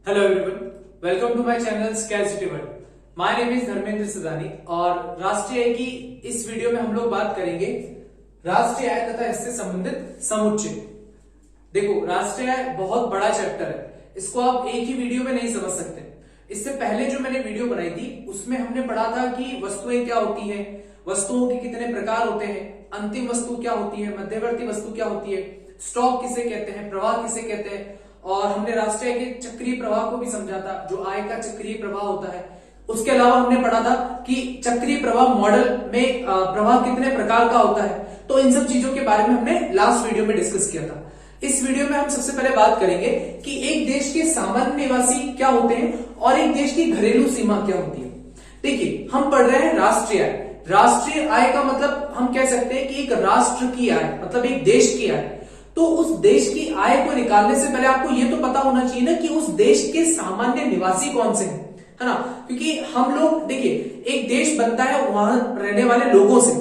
Hello everyone, welcome to my channel scale city world. My name is Dharmendra Sadani और राष्ट्रीय आय की इस वीडियो में हम लोग बात करेंगे राष्ट्रीय आय तथा इससे संबंधित समुच्चय। देखो, राष्ट्रीय आय बहुत बड़ा चैप्टर है, इसको आप एक ही वीडियो में नहीं समझ सकते। इससे पहले जो मैंने वीडियो बनाई थी उसमें हमने पढ़ा था कि वस्तुएं क्या होती हैं, वस्तुओं के कितने प्रकार होते हैं, अंतिम वस्तु क्या होती है, मध्यवर्ती वस्तु क्या होती है, स्टॉक किसे कहते हैं, प्रवाह किसे कहते हैं, और हमने राष्ट्रीय आय के चक्रीय प्रवाह को भी समझा था, जो आय का चक्रीय प्रवाह होता है। उसके अलावा हमने पढ़ा था कि चक्रीय प्रवाह मॉडल में प्रवाह कितने प्रकार का होता है। तो इन सब चीजों के बारे में हमने लास्ट वीडियो में डिस्कस किया था। इस वीडियो में हम सबसे पहले बात करेंगे कि एक देश के सामान्य निवासी क्या होते हैं और एक देश की घरेलू सीमा क्या होती है। देखिए, हम पढ़ रहे हैं राष्ट्रीय आय। राष्ट्रीय आय का मतलब हम कह सकते हैं कि एक राष्ट्र की आय, मतलब एक देश की आय। तो उस देश की आय को निकालने से पहले आपको यह तो पता होना चाहिए ना कि उस देश के सामान्य निवासी कौन से हैं, है ना। क्योंकि हम लोग देखिए, एक देश बनता है वहां रहने वाले लोगों से,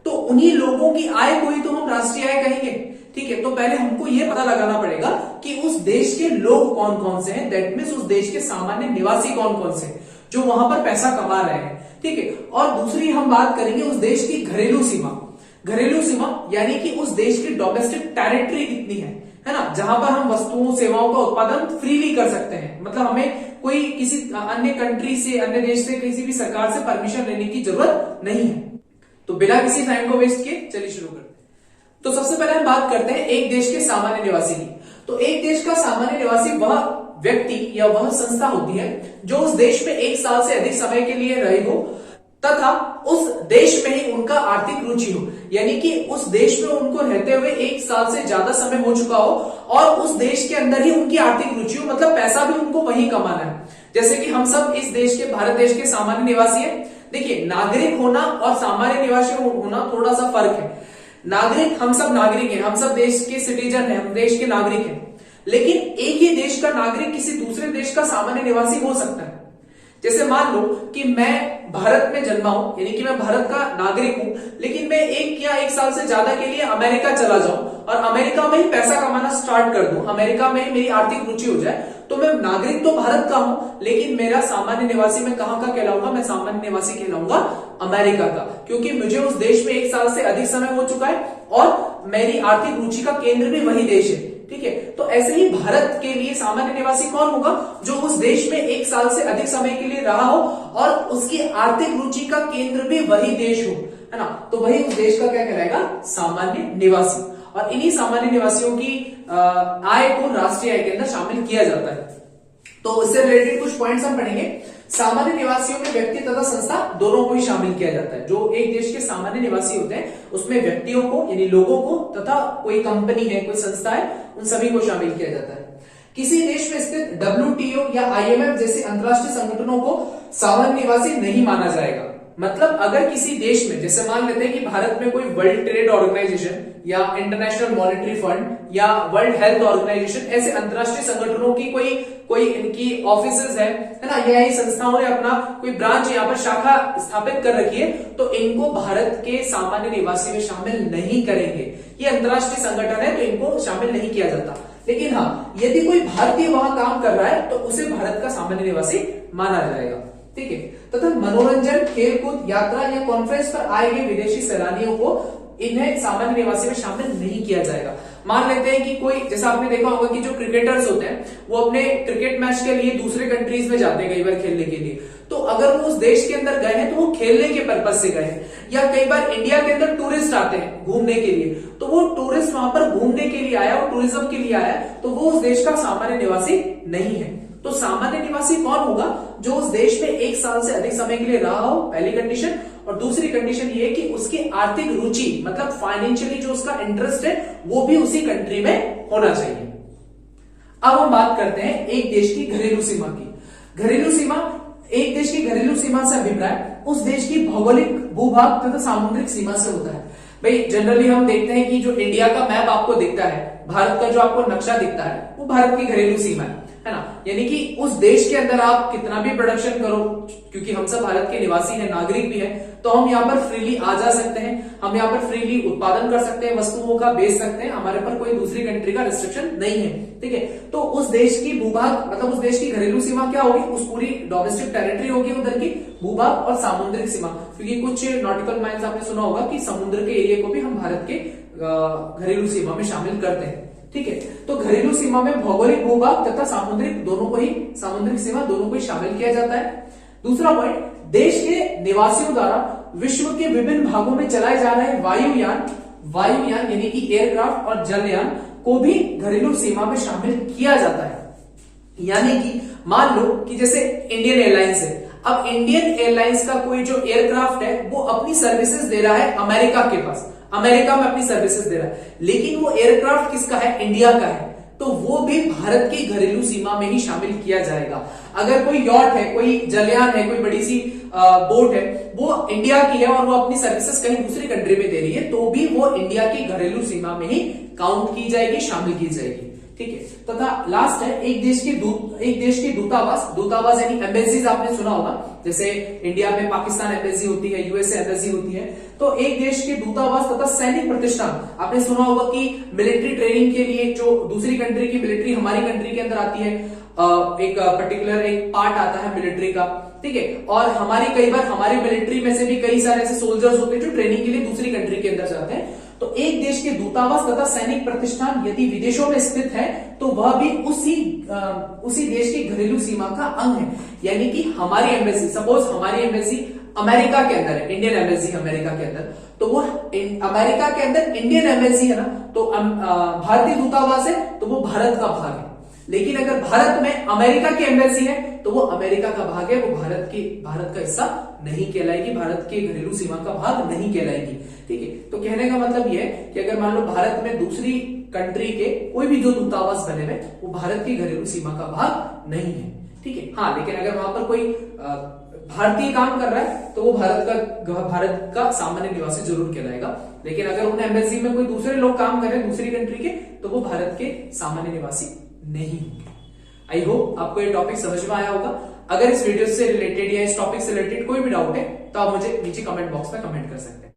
तो उन्हीं लोगों की आय को ही तो हम राष्ट्रीय आय कहेंगे। ठीक है, तो पहले हमको यह पता लगाना पड़ेगा कि उस देश के लोग कौन कौन से हैं, दैट मीन्स उस देश के सामान्य निवासी कौन कौन से हैं जो वहां पर पैसा कमा रहे हैं। ठीक है, और दूसरी हम बात करेंगे उस देश की घरेलू सीमा। घरेलू सीमा यानी कि उस देश की डोमेस्टिक टेरिटरी कितनी है ना, जहां पर हम वस्तुओं सेवाओं का उत्पादन फ्रीली कर सकते हैं। मतलब हमें कोई किसी अन्य कंट्री से, अन्य देश से, किसी भी सरकार से परमिशन लेने की जरूरत नहीं है। तो बिना किसी टाइम को वेस्ट किए चलिए शुरू करते हैं। तो सबसे पहले हम बात करते हैं एक देश के सामान्य निवासी की। तो एक देश का सामान्य निवासी वह व्यक्ति या वह संस्था होती है जो उस देश में एक साल से अधिक समय के लिए रहे हो तथा उस देश में ही उनका आर्थिक रुचि हो, यानी कि उस देश में उनको रहते हुए एक साल से ज्यादा समय हो चुका हो और उस देश के अंदर ही उनकी आर्थिक रुचि हो, मतलब पैसा भी उनको वही कमाना है। जैसे कि हम सब इस देश के, भारत देश के सामान्य निवासी हैं। देखिए, नागरिक होना और सामान्य निवासी होना थोड़ा सा फर्क है। नागरिक, हम सब नागरिक हैं, हम सब देश के सिटीजन हैं, हम देश के नागरिक हैं। लेकिन एक ही देश का नागरिक किसी दूसरे देश का सामान्य निवासी हो सकता है। जैसे मान लो कि मैं भारत में जन्मा हूं, यानी कि मैं भारत का नागरिक हूं, लेकिन मैं एक साल से ज्यादा के लिए अमेरिका चला जाऊं और अमेरिका में ही पैसा कमाना स्टार्ट कर दूं, अमेरिका में मेरी आर्थिक रुचि हो जाए, तो मैं नागरिक तो भारत का हूं, लेकिन मेरा सामान्य निवासी मैं कहां का कहलाऊंगा? मैं सामान्य निवासी कहलाऊंगा अमेरिका का, क्योंकि मुझे उस देश में एक साल से अधिक समय हो चुका है और मेरी आर्थिक रुचि का केंद्र भी वही देश है। ठीक है, तो ऐसे ही भारत के लिए सामान्य निवासी कौन होगा? जो उस देश में एक साल से अधिक समय के लिए रहा हो और उसकी आर्थिक रुचि का केंद्र भी वही देश हो, है ना। तो वही उस देश का क्या कहलाएगा? सामान्य निवासी। और इन्हीं सामान्य निवासियों की आय को राष्ट्रीय आय के अंदर शामिल किया जाता है। तो इससे रिलेटेड कुछ पॉइंट्स हम पढ़ेंगे। सामान्य निवासियों में व्यक्ति तथा संस्था दोनों को ही शामिल किया जाता है। जो एक देश के सामान्य निवासी होते हैं उसमें व्यक्तियों को, यानी लोगों को, तथा कोई कंपनी है, कोई संस्था है, उन सभी को शामिल किया जाता है। किसी देश में स्थित WTO या IMF जैसे अंतरराष्ट्रीय संगठनों को सामान्य निवासी नहीं माना जाएगा। मतलब अगर किसी देश में, जैसे मान लेते हैं कि भारत में कोई वर्ल्ड ट्रेड ऑर्गेनाइजेशन या इंटरनेशनल मॉनेटरी फंड या वर्ल्ड हेल्थ ऑर्गेनाइजेशन, ऐसे अंतरराष्ट्रीय संगठनों की कोई इनकी ऑफिसेज है ना, या ये संस्थाओं ने अपना कोई ब्रांच यहाँ पर शाखा स्थापित कर रखी है, तो इनको भारत के सामान्य निवासी में शामिल नहीं करेंगे। ये अंतरराष्ट्रीय संगठन है तो इनको शामिल नहीं किया जाता। लेकिन हाँ, यदि कोई भारतीय वहां काम कर रहा है तो उसे भारत का सामान्य निवासी माना जाएगा। ठीक है, तथा मनोरंजन, खेलकूद, यात्रा या कॉन्फ्रेंस पर आए गए विदेशी सैलानियों को इन्हें सामान्य निवासी में शामिल नहीं किया जाएगा। मान लेते हैं कि कोई, जैसा आपने देखा होगा कि जो क्रिकेटर्स होते हैं वो अपने क्रिकेट मैच के लिए दूसरे कंट्रीज में जाते हैं कई बार खेलने के लिए, तो अगर वो उस देश के अंदर गए हैं तो वो खेलने के पर्पज से गए हैं। या कई बार इंडिया के अंदर टूरिस्ट आते हैं घूमने के लिए, तो वो टूरिस्ट वहां पर घूमने के लिए आया, वो टूरिज्म के लिए आया, तो वो उस देश का सामान्य निवासी नहीं है। तो सामान्य निवासी कौन होगा? जो उस देश में एक साल से अधिक समय के लिए रहा हो, पहली कंडीशन। और दूसरी कंडीशन ये कि उसकी आर्थिक रुचि, मतलब फाइनेंशियली जो उसका इंटरेस्ट है वो भी उसी कंट्री में होना चाहिए। अब हम बात करते हैं एक देश की घरेलू सीमा की। घरेलू सीमा, एक देश की घरेलू सीमा से अभिप्राय उस देश की भौगोलिक, भूभाग तथा सामुद्रिक सीमा से होता है। भाई जनरली हम देखते हैं कि जो इंडिया का मैप आपको दिखता है, भारत का जो आपको नक्शा दिखता है, वो भारत की घरेलू सीमा है है ना। यानी कि उस देश के अंदर आप कितना भी प्रोडक्शन करो, क्योंकि हम सब भारत के निवासी हैं, नागरिक भी हैं, तो हम यहाँ पर फ्रीली आ जा सकते हैं, हम यहाँ पर फ्रीली उत्पादन कर सकते हैं, वस्तुओं का बेच सकते हैं, हमारे पर कोई दूसरी कंट्री का रिस्ट्रिक्शन नहीं है, ठीक है। तो उस देश की भूभाग मतलब उस देश की घरेलू सीमा क्या होगी, उस पूरी डोमेस्टिक टेरिटरी होगी उधर की भूभाग और सामुद्रिक सीमा, क्योंकि कुछ नॉटिकल माइल्स आपने सुना होगा कि समुद्र के एरिया को भी हम भारत के घरेलू सीमा में शामिल करते हैं, ठीक है। तो घरेलू सीमा में भौगोलिक भूभाग तथा सामुद्रिक दोनों को ही, सामुद्रिक सीमा दोनों को ही शामिल किया जाता है। दूसरा पॉइंट, देश के निवासियों द्वारा विश्व के विभिन्न भागों में चलाए जा रहे वायुयान यानी कि एयरक्राफ्ट और जलयान को भी घरेलू सीमा में शामिल किया जाता है। यानी कि मान लो कि जैसे इंडियन एयरलाइंस है, अब इंडियन एयरलाइंस का कोई जो एयरक्राफ्ट है वो अपनी सर्विसेज दे रहा है अमेरिका के पास, अमेरिका में अपनी सर्विसेज दे रहा है, लेकिन वो एयरक्राफ्ट किसका है, इंडिया का है, तो वो भी भारत की घरेलू सीमा में ही शामिल किया जाएगा। अगर कोई यॉट है, कोई जलयान है, कोई बड़ी सी बोट है, वो इंडिया की है और वो अपनी सर्विसेज कहीं दूसरी कंट्री में दे रही है, तो भी वो इंडिया की घरेलू सीमा में ही काउंट की जाएगी, शामिल की जाएगी, ठीक है। तथा लास्ट है, एक देश की दूतावास यानी एम्बेसीज आपने सुना होगा, जैसे इंडिया में पाकिस्तान एम्बेसी होती है, यूएसए एम्बेसी होती है, तो एक देश के दूतावास तथा सैनिक प्रतिष्ठान, आपने सुना होगा कि मिलिट्री ट्रेनिंग के लिए जो दूसरी कंट्री की मिलिट्री हमारी कंट्री के अंदर आती है, एक पर्टिकुलर एक पार्ट आता है मिलिट्री का, ठीक है। और कई बार हमारी मिलिट्री में से भी कई सारे ऐसे सोल्जर्स होते हैं जो ट्रेनिंग के लिए दूसरी कंट्री के अंदर जाते हैं, तो एक देश के दूतावास तथा सैनिक प्रतिष्ठान यदि विदेशों में स्थित है तो वह भी उसी देश की घरेलू सीमा का अंग है। यानी कि हमारी एम्बेसी, सपोज हमारी एम्बेसी अमेरिका के अंदर है, इंडियन एम्बेसी अमेरिका के अंदर, तो वो अमेरिका के अंदर इंडियन एम्बेसी है ना, तो भारतीय दूतावास है तो वो भारत का भाग है। लेकिन अगर भारत में अमेरिका की एम्बेसी है तो वो अमेरिका का भाग है, वो भारत का हिस्सा नहीं कहलाएगी, भारत के घरेलू सीमा का भाग नहीं कहलाएगी, ठीक है। तो कहने का मतलब यह है कि अगर मान लो भारत में दूसरी कंट्री के कोई भी जो दूतावास बने हुए वो भारत की घरेलू सीमा का भाग नहीं है, ठीक है। हाँ, लेकिन अगर वहां पर कोई भारतीय काम कर रहा है तो वो भारत का सामान्य निवासी जरूर कहलाएगा, लेकिन अगर उन एम्बेसी में कोई दूसरे लोग काम कर रहे हैं दूसरी कंट्री के, तो वो भारत के सामान्य निवासी नहीं होंगे। आई होप आपको ये टॉपिक समझ में आया होगा। अगर इस वीडियो से रिलेटेड या इस टॉपिक से रिलेटेड कोई भी डाउट है तो आप मुझे नीचे कमेंट बॉक्स में कमेंट कर सकते हैं।